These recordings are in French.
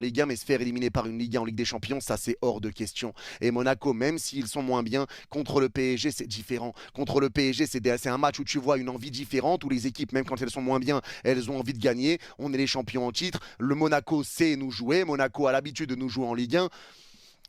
Ligue 1, mais se faire éliminer par une Ligue 1 en Ligue des Champions, ça c'est hors de question. Et Monaco, même s'ils sont moins bien, contre le PSG, c'est différent. Contre le PSG, c'est un match où tu vois une envie différente, où les équipes, même quand elles sont moins bien, elles ont envie de gagner. On est les champions en titre. Le Monaco sait nous jouer. Monaco a l'habitude de nous jouer en Ligue 1.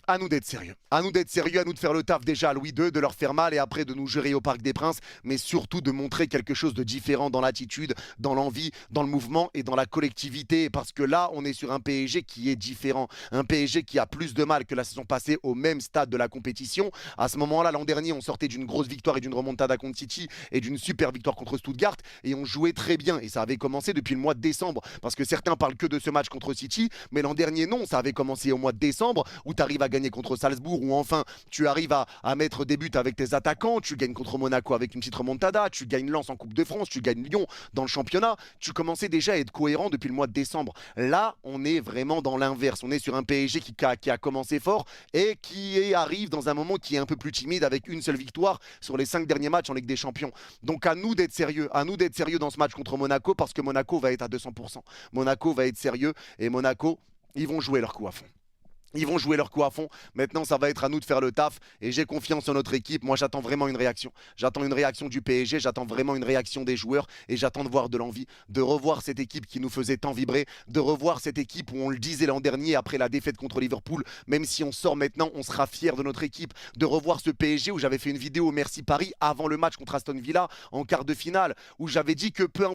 À nous d'être sérieux. À nous d'être sérieux, à nous de faire le taf déjà à Louis II, de leur faire mal et après de nous gérer au Parc des Princes, mais surtout de montrer quelque chose de différent dans l'attitude, dans l'envie, dans le mouvement et dans la collectivité. Parce que là, on est sur un PSG qui est différent. Un PSG qui a plus de mal que la saison passée au même stade de la compétition. À ce moment-là, l'an dernier, on sortait d'une grosse victoire et d'une remontada contre City et d'une super victoire contre Stuttgart et on jouait très bien. Et ça avait commencé depuis le mois de décembre. Parce que certains parlent que de ce match contre City, mais l'an dernier, non, ça avait commencé au mois de décembre où tu arrives à gagner contre Salzbourg, où enfin tu arrives à mettre des buts avec tes attaquants, tu gagnes contre Monaco avec une petite remontada, tu gagnes Lens en Coupe de France, tu gagnes Lyon dans le championnat, tu commençais déjà à être cohérent depuis le mois de décembre. Là, on est vraiment dans l'inverse, on est sur un PSG qui a commencé fort et arrive dans un moment qui est un peu plus timide avec une seule victoire sur les 5 derniers matchs en Ligue des Champions. Donc à nous d'être sérieux dans ce match contre Monaco parce que Monaco va être à 200%. Monaco va être sérieux et Monaco, ils vont jouer leur coup à fond. Ils vont jouer leur coup à fond. Maintenant, ça va être à nous de faire le taf. Et j'ai confiance en notre équipe. Moi, j'attends vraiment une réaction. J'attends une réaction du PSG. J'attends vraiment une réaction des joueurs. Et j'attends de voir de l'envie. De revoir cette équipe qui nous faisait tant vibrer. De revoir cette équipe où on le disait l'an dernier après la défaite contre Liverpool. Même si on sort maintenant, on sera fiers de notre équipe. De revoir ce PSG où j'avais fait une vidéo Merci Paris avant le match contre Aston Villa en quart de finale. Où j'avais dit que peu